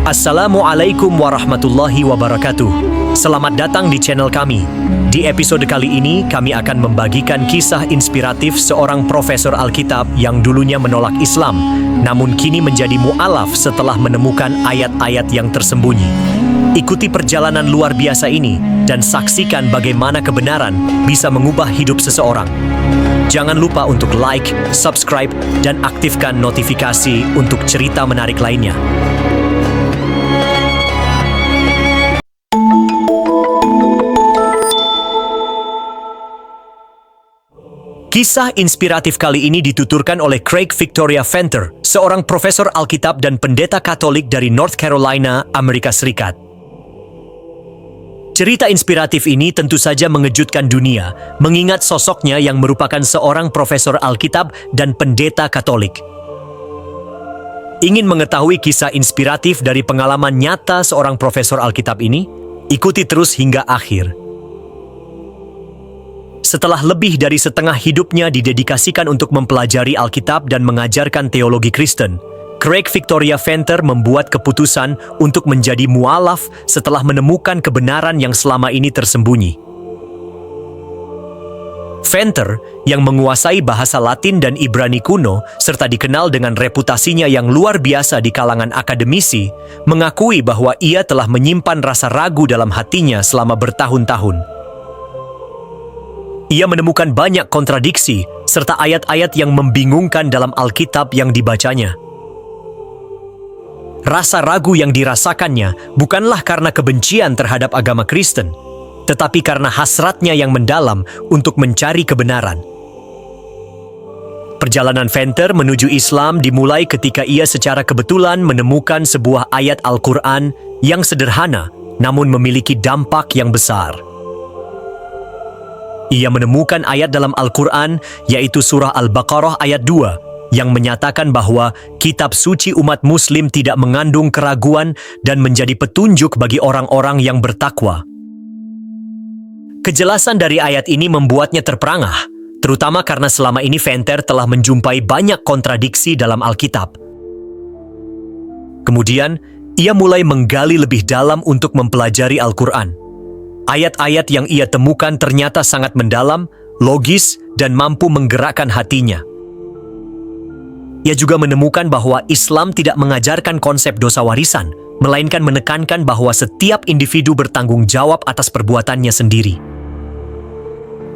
Assalamualaikum warahmatullahi wabarakatuh. Selamat datang di channel kami. Di episode kali ini, kami akan membagikan kisah inspiratif seorang profesor Alkitab yang dulunya menolak Islam, namun kini menjadi mu'alaf setelah menemukan ayat-ayat yang tersembunyi. Ikuti perjalanan luar biasa ini dan saksikan bagaimana kebenaran bisa mengubah hidup seseorang. Jangan lupa untuk like, subscribe, dan aktifkan notifikasi untuk cerita menarik lainnya. Kisah inspiratif kali ini dituturkan oleh Craig Victoria Venter, seorang profesor Alkitab dan pendeta Katolik dari North Carolina, Amerika Serikat. Cerita inspiratif ini tentu saja mengejutkan dunia, mengingat sosoknya yang merupakan seorang profesor Alkitab dan pendeta Katolik. Ingin mengetahui kisah inspiratif dari pengalaman nyata seorang profesor Alkitab ini? Ikuti terus hingga akhir. Setelah lebih dari setengah hidupnya didedikasikan untuk mempelajari Alkitab dan mengajarkan teologi Kristen, Craig Victoria Venter membuat keputusan untuk menjadi mu'alaf setelah menemukan kebenaran yang selama ini tersembunyi. Venter, yang menguasai bahasa Latin dan Ibrani kuno, serta dikenal dengan reputasinya yang luar biasa di kalangan akademisi, mengakui bahwa ia telah menyimpan rasa ragu dalam hatinya selama bertahun-tahun. Ia menemukan banyak kontradiksi serta ayat-ayat yang membingungkan dalam Alkitab yang dibacanya. Rasa ragu yang dirasakannya bukanlah karena kebencian terhadap agama Kristen, tetapi karena hasratnya yang mendalam untuk mencari kebenaran. Perjalanan Venter menuju Islam dimulai ketika ia secara kebetulan menemukan sebuah ayat Al-Quran yang sederhana namun memiliki dampak yang besar. Ia menemukan ayat dalam Al-Quran, yaitu surah Al-Baqarah ayat 2, yang menyatakan bahwa kitab suci umat Muslim tidak mengandung keraguan dan menjadi petunjuk bagi orang-orang yang bertakwa. Kejelasan dari ayat ini membuatnya terperangah, terutama karena selama ini Venter telah menjumpai banyak kontradiksi dalam Alkitab. Kemudian, ia mulai menggali lebih dalam untuk mempelajari Al-Quran. Ayat-ayat yang ia temukan ternyata sangat mendalam, logis, dan mampu menggerakkan hatinya. Ia juga menemukan bahwa Islam tidak mengajarkan konsep dosa warisan, melainkan menekankan bahwa setiap individu bertanggung jawab atas perbuatannya sendiri.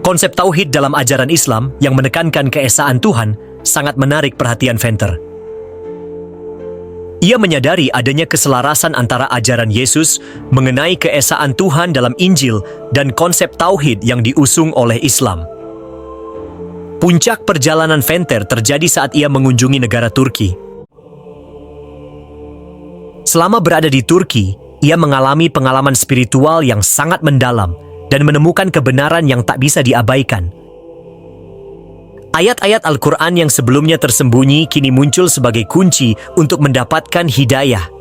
Konsep tauhid dalam ajaran Islam yang menekankan keesaan Tuhan sangat menarik perhatian Venter. Ia menyadari adanya keselarasan antara ajaran Yesus mengenai keesaan Tuhan dalam Injil dan konsep tauhid yang diusung oleh Islam. Puncak perjalanan Venter terjadi saat ia mengunjungi negara Turki. Selama berada di Turki, ia mengalami pengalaman spiritual yang sangat mendalam dan menemukan kebenaran yang tak bisa diabaikan. Ayat-ayat Al-Quran yang sebelumnya tersembunyi kini muncul sebagai kunci untuk mendapatkan hidayah.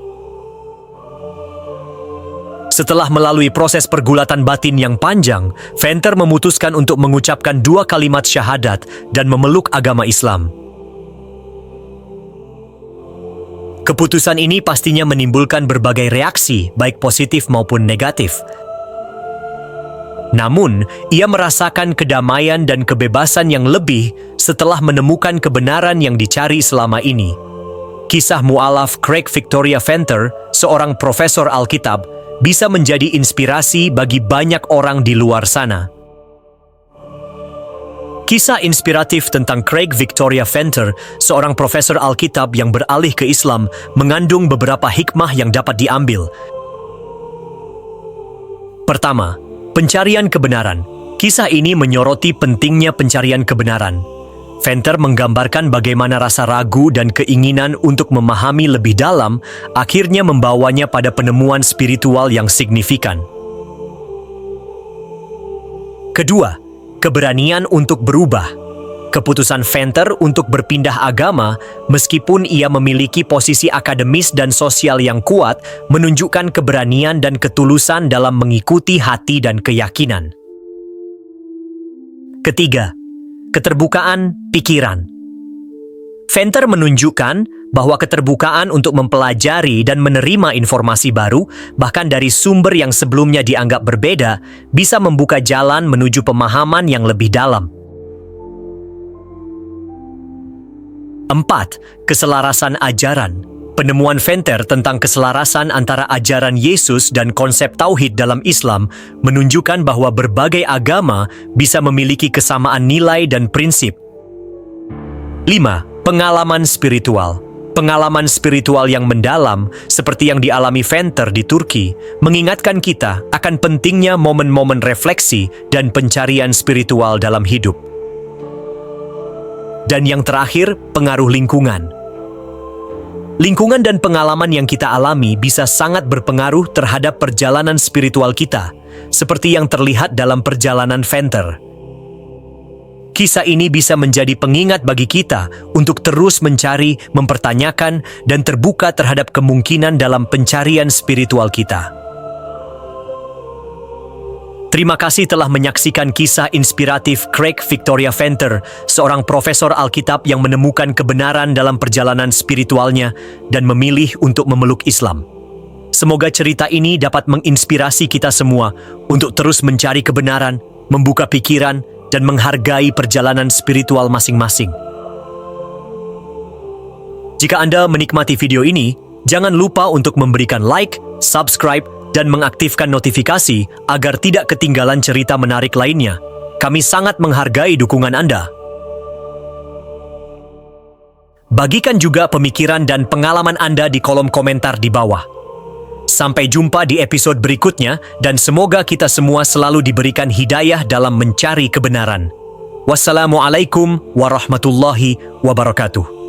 Setelah melalui proses pergulatan batin yang panjang, Venter memutuskan untuk mengucapkan 2 kalimat syahadat dan memeluk agama Islam. Keputusan ini pastinya menimbulkan berbagai reaksi, baik positif maupun negatif. Namun, ia merasakan kedamaian dan kebebasan yang lebih setelah menemukan kebenaran yang dicari selama ini. Kisah mu'alaf Craig Victoria Venter, seorang profesor Alkitab, bisa menjadi inspirasi bagi banyak orang di luar sana. Kisah inspiratif tentang Craig Victoria Venter, seorang profesor Alkitab yang beralih ke Islam, mengandung beberapa hikmah yang dapat diambil. Pertama, pencarian kebenaran. Kisah ini menyoroti pentingnya pencarian kebenaran. Venter menggambarkan bagaimana rasa ragu dan keinginan untuk memahami lebih dalam akhirnya membawanya pada penemuan spiritual yang signifikan. Kedua, keberanian untuk berubah. Keputusan Venter untuk berpindah agama, meskipun ia memiliki posisi akademis dan sosial yang kuat, menunjukkan keberanian dan ketulusan dalam mengikuti hati dan keyakinan. Ketiga, keterbukaan pikiran. Venter menunjukkan bahwa keterbukaan untuk mempelajari dan menerima informasi baru, bahkan dari sumber yang sebelumnya dianggap berbeda, bisa membuka jalan menuju pemahaman yang lebih dalam. 4. Keselarasan ajaran. Penemuan Venter tentang keselarasan antara ajaran Yesus dan konsep tauhid dalam Islam menunjukkan bahwa berbagai agama bisa memiliki kesamaan nilai dan prinsip. 5. Pengalaman spiritual. Pengalaman spiritual yang mendalam, seperti yang dialami Venter di Turki, mengingatkan kita akan pentingnya momen-momen refleksi dan pencarian spiritual dalam hidup. Dan yang terakhir, pengaruh lingkungan. Lingkungan dan pengalaman yang kita alami bisa sangat berpengaruh terhadap perjalanan spiritual kita, seperti yang terlihat dalam perjalanan Venter. Kisah ini bisa menjadi pengingat bagi kita untuk terus mencari, mempertanyakan, dan terbuka terhadap kemungkinan dalam pencarian spiritual kita. Terima kasih telah menyaksikan kisah inspiratif Craig Victoria Venter, seorang profesor Alkitab yang menemukan kebenaran dalam perjalanan spiritualnya dan memilih untuk memeluk Islam. Semoga cerita ini dapat menginspirasi kita semua untuk terus mencari kebenaran, membuka pikiran, dan menghargai perjalanan spiritual masing-masing. Jika Anda menikmati video ini, jangan lupa untuk memberikan like, subscribe, dan mengaktifkan notifikasi agar tidak ketinggalan cerita menarik lainnya. Kami sangat menghargai dukungan Anda. Bagikan juga pemikiran dan pengalaman Anda di kolom komentar di bawah. Sampai jumpa di episode berikutnya, dan semoga kita semua selalu diberikan hidayah dalam mencari kebenaran. Wassalamualaikum warahmatullahi wabarakatuh.